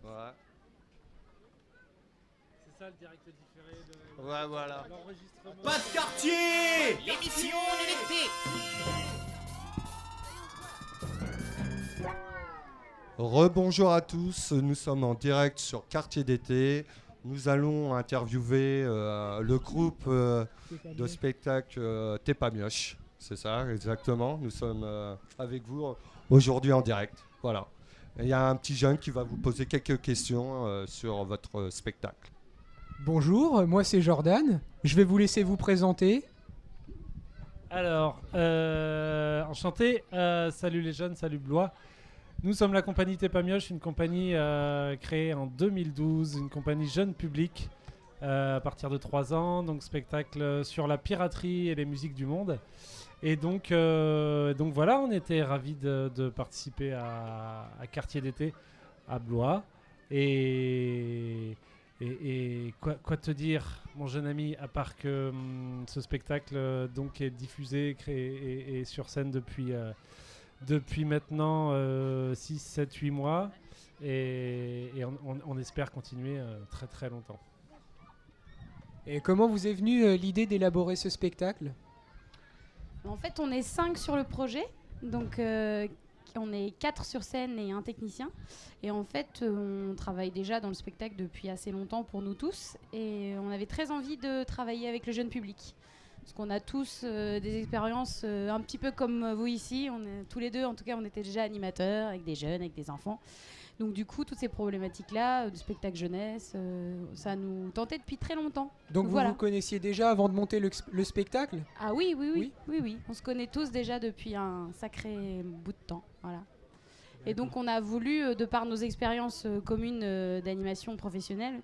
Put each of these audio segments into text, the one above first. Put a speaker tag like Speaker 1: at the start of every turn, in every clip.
Speaker 1: Ouais.
Speaker 2: C'est ça le direct différé de
Speaker 1: Ouais, voilà.
Speaker 2: l'enregistrement.
Speaker 3: Pas de quartier, l'émission de l'été.
Speaker 1: Rebonjour à tous, nous sommes en direct sur Quartier d'été. Nous allons interviewer le groupe de spectacle T'es pas mioche. C'est ça, exactement. Nous sommes avec vous aujourd'hui en direct. Voilà. Il y a un petit jeune qui va vous poser quelques questions sur votre spectacle.
Speaker 4: Bonjour, moi c'est Jordan. Je vais vous laisser vous présenter.
Speaker 2: Alors, enchanté. Salut les jeunes, salut Blois. Nous sommes la compagnie T'es pas mioche, une compagnie créée en 2012, une compagnie jeune public à partir de 3 ans, donc spectacle sur la piraterie et les musiques du monde. Et donc voilà, on était ravis de participer à Quartier d'été à Blois. Et quoi te dire, mon jeune ami, à part que ce spectacle donc est diffusé et sur scène depuis maintenant 6, 7, 8 mois et on espère continuer très très longtemps.
Speaker 4: Et comment vous est venue l'idée d'élaborer ce spectacle ?
Speaker 5: En fait, on est 5 sur le projet, donc on est 4 sur scène et un technicien. Et en fait, on travaille déjà dans le spectacle depuis assez longtemps pour nous tous. Et on avait très envie de travailler avec le jeune public. Parce qu'on a tous des expériences un petit peu comme vous ici. On est, tous les deux, en tout cas, on était déjà animateurs avec des jeunes, avec des enfants. Donc du coup, toutes ces problématiques-là, du spectacle jeunesse, ça nous tentait depuis très longtemps.
Speaker 4: Donc vous
Speaker 5: voilà.
Speaker 4: vous connaissiez déjà avant de monter le spectacle ?
Speaker 5: Ah oui. On se connaît tous déjà depuis un sacré bout de temps. Voilà. Et donc on a voulu, de par nos expériences communes d'animation professionnelle,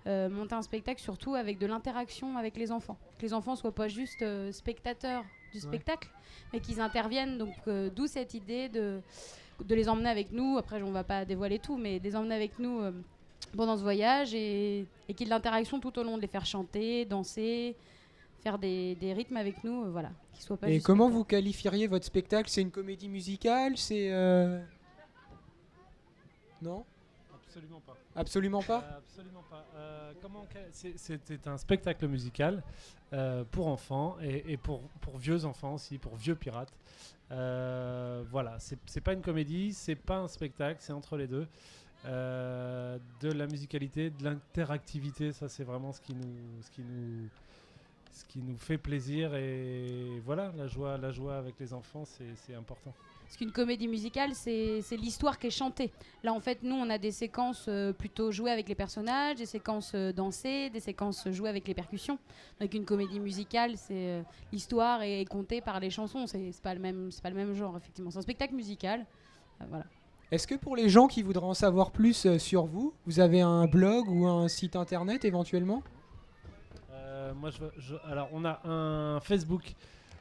Speaker 5: monter un spectacle surtout avec de l'interaction avec les enfants. Que les enfants ne soient pas juste spectateurs du spectacle, mais qu'ils interviennent. Donc d'où cette idée de les emmener avec nous. Après, on ne va pas dévoiler tout, mais de les emmener avec nous pendant ce voyage et qu'il y ait de l'interaction tout au long, de les faire chanter, danser, faire des rythmes avec nous, voilà. Qu'ils soient pas
Speaker 4: Et
Speaker 5: juste
Speaker 4: comment
Speaker 5: spectateurs.
Speaker 4: vous qualifieriez votre spectacle ? C'est une comédie musicale ? C'est Non ?
Speaker 2: Absolument pas.
Speaker 4: Absolument pas ?
Speaker 2: Absolument pas. C'était un spectacle musical pour enfants et pour vieux enfants aussi, pour vieux pirates. Voilà, c'est pas une comédie, c'est pas un spectacle, c'est entre les deux. De la musicalité, de l'interactivité, ça c'est vraiment ce qui nous fait plaisir. Et voilà, la joie avec les enfants, c'est important.
Speaker 5: Parce qu'une comédie musicale, c'est l'histoire qui est chantée. Là, en fait, nous, on a des séquences plutôt jouées avec les personnages, des séquences dansées, des séquences jouées avec les percussions. Donc, une comédie musicale, c'est l'histoire est contée par les chansons. C'est pas le même genre, effectivement. C'est un spectacle musical. Voilà.
Speaker 4: Est-ce que pour les gens qui voudraient en savoir plus sur vous, vous avez un blog ou un site internet éventuellement ?
Speaker 2: Alors, on a un Facebook.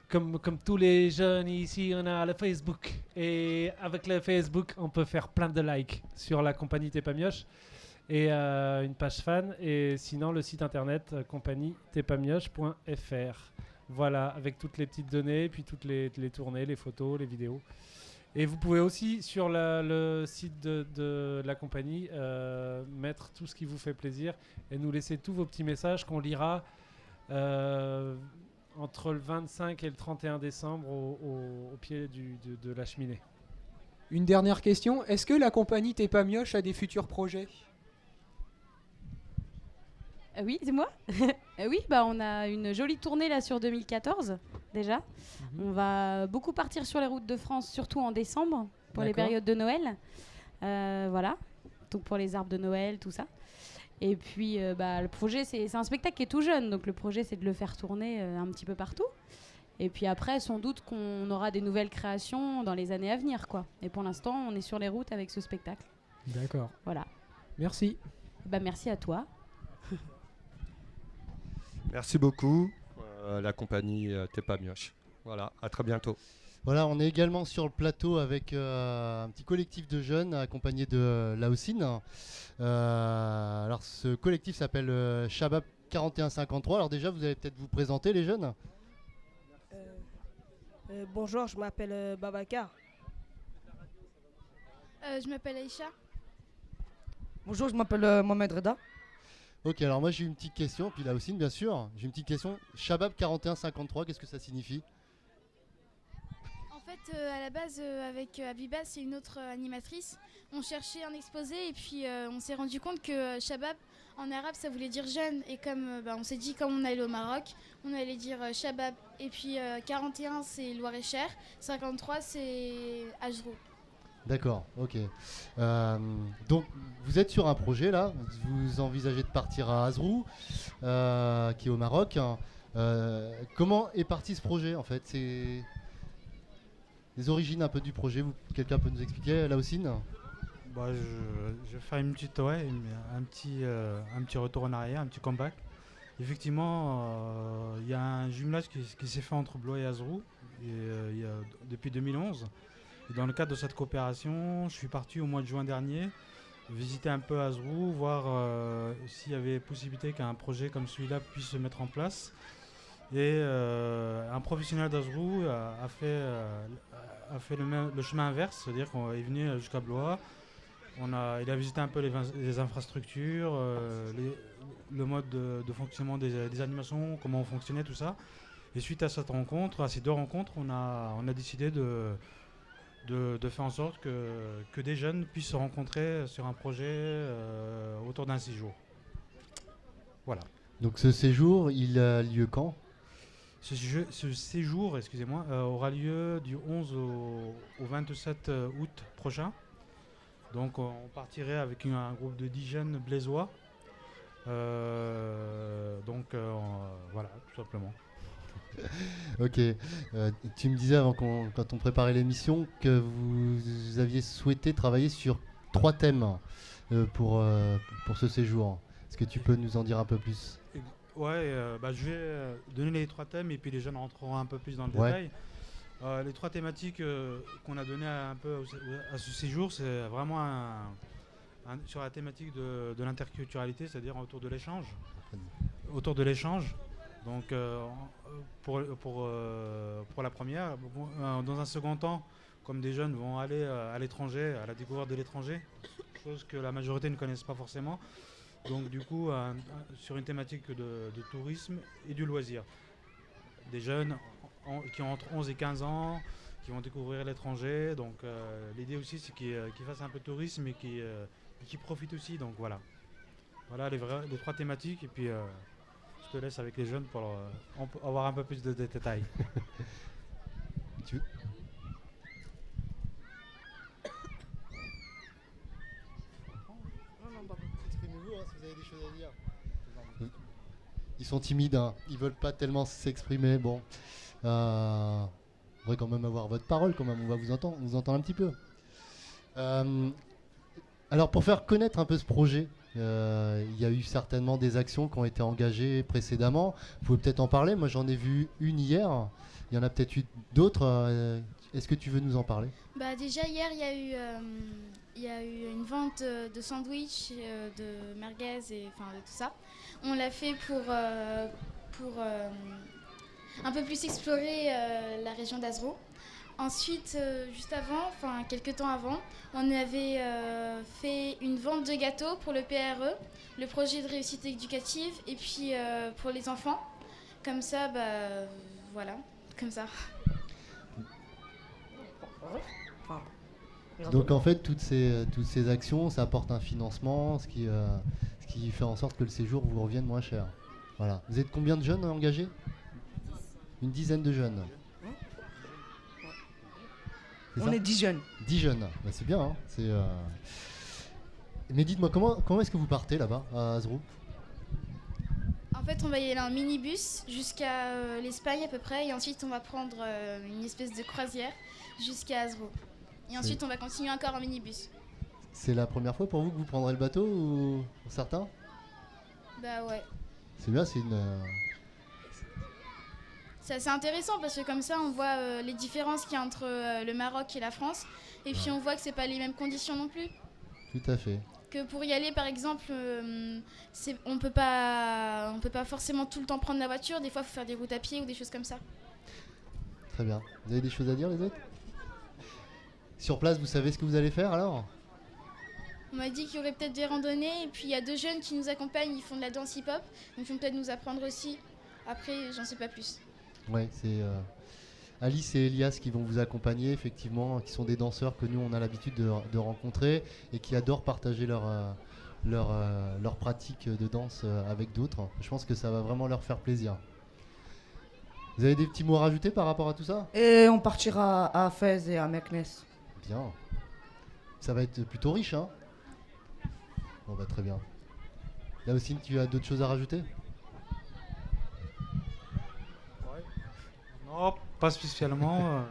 Speaker 2: Comme tous les jeunes ici, on a le Facebook. Et avec le Facebook, on peut faire plein de likes sur la compagnie T'es pas mioche et une page fan. Et sinon, le site internet compagnie-t'es-pas-mioche.fr. Voilà, avec toutes les petites données, puis toutes les tournées, les photos, les vidéos. Et vous pouvez aussi, sur le site de la compagnie, mettre tout ce qui vous fait plaisir et nous laisser tous vos petits messages qu'on lira entre le 25 et le 31 décembre au pied de la cheminée.
Speaker 4: Une dernière question, est-ce que la compagnie T'es pas mioche a des futurs projets ?
Speaker 5: Oui, c'est moi. Oui, on a une jolie tournée là sur 2014 déjà. On va beaucoup partir sur les routes de France, surtout en décembre pour les périodes de Noël. Voilà, donc pour les arbres de Noël, tout ça. Et puis le projet, c'est un spectacle qui est tout jeune, donc le projet c'est de le faire tourner un petit peu partout. Et puis après, sans doute qu'on aura des nouvelles créations dans les années à venir, quoi. Et pour l'instant, on est sur les routes avec ce spectacle.
Speaker 4: D'accord.
Speaker 5: Voilà.
Speaker 4: Merci.
Speaker 5: Merci à toi.
Speaker 1: Merci beaucoup, la compagnie T'es pas mioche. Voilà, à très bientôt.
Speaker 6: Voilà, on est également sur le plateau avec un petit collectif de jeunes accompagné de Laosine. Alors ce collectif s'appelle Shabab 4153. Alors déjà, vous allez peut-être vous présenter les jeunes.
Speaker 7: Bonjour, je m'appelle Babacar.
Speaker 8: Je m'appelle Aïcha.
Speaker 7: Bonjour, je m'appelle Mohamed Reda.
Speaker 6: Ok, alors moi j'ai une petite question, puis là aussi bien sûr, j'ai une petite question. Shabab 4153, qu'est-ce que ça signifie?
Speaker 8: En fait, à la base, avec Abiba, c'est une autre animatrice, on cherchait un exposé et puis on s'est rendu compte que Shabab, en arabe, ça voulait dire jeune. Et comme on s'est dit, comme on allait au Maroc, on allait dire Shabab. Et puis 41, c'est Loir-et-Cher, 53, c'est Ajrou.
Speaker 6: D'accord, ok. Donc vous êtes sur un projet là, vous envisagez de partir à Azrou, qui est au Maroc. Comment est parti ce projet en fait? C'est les origines un peu du projet, quelqu'un peut nous expliquer, Laoussine?
Speaker 9: Bah, je vais faire un petit retour en arrière, un petit comeback. Effectivement, il y a un jumelage qui s'est fait entre Blois et Azrou depuis 2011. Et dans le cadre de cette coopération, je suis parti au mois de juin dernier visiter un peu Azrou, voir s'il y avait possibilité qu'un projet comme celui-là puisse se mettre en place. Et un professionnel d'Azrou a fait le chemin inverse, c'est-à-dire qu'on est venu jusqu'à Blois. Il a visité un peu les infrastructures, le mode de fonctionnement des animations, comment on fonctionnait, tout ça. Et suite à ces deux rencontres, on a décidé de faire en sorte que des jeunes puissent se rencontrer sur un projet autour d'un séjour. Voilà.
Speaker 6: Donc ce séjour, il a lieu quand?
Speaker 9: Ce séjour, excusez-moi, aura lieu du 11 au 27 août prochain. Donc on partirait avec un groupe de 10 jeunes blésois. Voilà, tout simplement.
Speaker 6: Ok. Tu me disais quand on préparait l'émission que vous aviez souhaité travailler sur 3 thèmes pour ce séjour. Est-ce que tu peux nous en dire un peu plus?
Speaker 9: Ouais, je vais donner les 3 thèmes et puis les jeunes rentreront un peu plus dans le détail. Les 3 thématiques qu'on a données un peu à ce séjour, c'est vraiment sur la thématique de l'interculturalité, c'est-à-dire autour de l'échange. Donc pour la première, dans un second temps, comme des jeunes vont aller à l'étranger, à la découverte de l'étranger, chose que la majorité ne connaissent pas forcément. Donc du coup, sur une thématique de tourisme et du loisir. Des jeunes qui ont entre 11 et 15 ans, qui vont découvrir l'étranger. Donc l'idée aussi, c'est qu'ils fassent un peu de tourisme et qu'ils profitent aussi. Donc voilà. Voilà les 3 thématiques. Et puis je te laisse avec les jeunes pour avoir un peu plus de détails.
Speaker 6: Exprimez-vous si vous avez des choses à dire. Ils sont timides, hein. Ils veulent pas tellement s'exprimer. Bon, on devrait quand même avoir votre parole, quand même. On va vous entendre un petit peu. Alors pour faire connaître un peu ce projet, il y a eu certainement des actions qui ont été engagées précédemment. Vous pouvez peut-être en parler. Moi j'en ai vu une hier. Il y en a peut-être eu d'autres. Est-ce que tu veux nous en parler?
Speaker 8: Déjà hier, il y a eu une vente de sandwichs, de merguez et de tout ça. On l'a fait pour un peu plus explorer la région d'Azrou. Ensuite, juste avant, quelques temps avant, on avait fait une vente de gâteaux pour le PRE, le projet de réussite éducative, et puis pour les enfants. Comme ça, voilà, comme ça.
Speaker 6: Donc en fait, toutes ces actions, ça apporte un financement, ce qui fait en sorte que le séjour vous revienne moins cher. Voilà. Vous êtes combien de jeunes engagés? Une dizaine de jeunes.
Speaker 7: On est 10 jeunes.
Speaker 6: 10 jeunes, c'est bien. Hein. Mais dites-moi, comment est-ce que vous partez là-bas, à Azrou?
Speaker 8: En fait, on va y aller en minibus jusqu'à l'Espagne à peu près, et ensuite on va prendre une espèce de croisière jusqu'à Azrou. Et ensuite on va continuer encore en minibus.
Speaker 6: C'est la première fois pour vous que vous prendrez le bateau ou pour certains?
Speaker 8: Ouais.
Speaker 6: C'est bien,
Speaker 8: C'est assez intéressant parce que comme ça on voit les différences qu'il y a entre le Maroc et la France, et puis on voit que c'est pas les mêmes conditions non plus.
Speaker 6: Tout à fait.
Speaker 8: Que pour y aller par exemple, on peut pas forcément tout le temps prendre la voiture, des fois il faut faire des routes à pied ou des choses comme ça.
Speaker 6: Très bien. Vous avez des choses à dire les autres? Sur place, vous savez ce que vous allez faire alors?
Speaker 8: On m'a dit qu'il y aurait peut-être des randonnées. Et puis il y a 2 jeunes qui nous accompagnent, ils font de la danse hip-hop. Donc ils vont peut-être nous apprendre aussi. Après, j'en sais pas plus.
Speaker 6: Ouais, c'est Alice et Elias qui vont vous accompagner, effectivement, qui sont des danseurs que nous on a l'habitude de rencontrer et qui adorent partager leur pratique de danse avec d'autres. Je pense que ça va vraiment leur faire plaisir. Vous avez des petits mots à rajouter par rapport à tout ça?
Speaker 7: Et on partira à Fès et à Meknes.
Speaker 6: Bien. Ça va être plutôt riche, hein? Bon bah très bien. Là aussi, tu as d'autres choses à rajouter?
Speaker 9: Non, pas spécialement.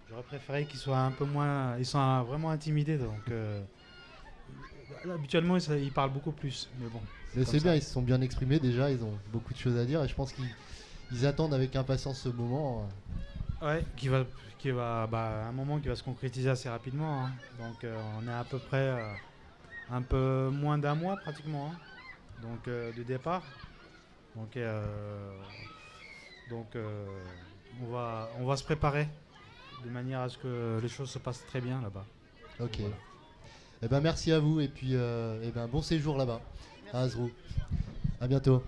Speaker 9: J'aurais préféré qu'ils soient un peu moins. Ils sont vraiment intimidés, donc habituellement ils parlent beaucoup plus. Mais bon.
Speaker 6: Mais c'est bien, ils se sont bien exprimés déjà, ils ont beaucoup de choses à dire et je pense qu'ils attendent avec impatience ce moment.
Speaker 9: Ouais, qui va un moment qui va se concrétiser assez rapidement. Hein. Donc on est à peu près un peu moins d'un mois pratiquement. Hein. Donc de départ. Donc on va se préparer de manière à ce que les choses se passent très bien là-bas.
Speaker 6: Ok.
Speaker 9: Voilà.
Speaker 6: Eh ben merci à vous et puis bon séjour là-bas à Azrou. À bientôt.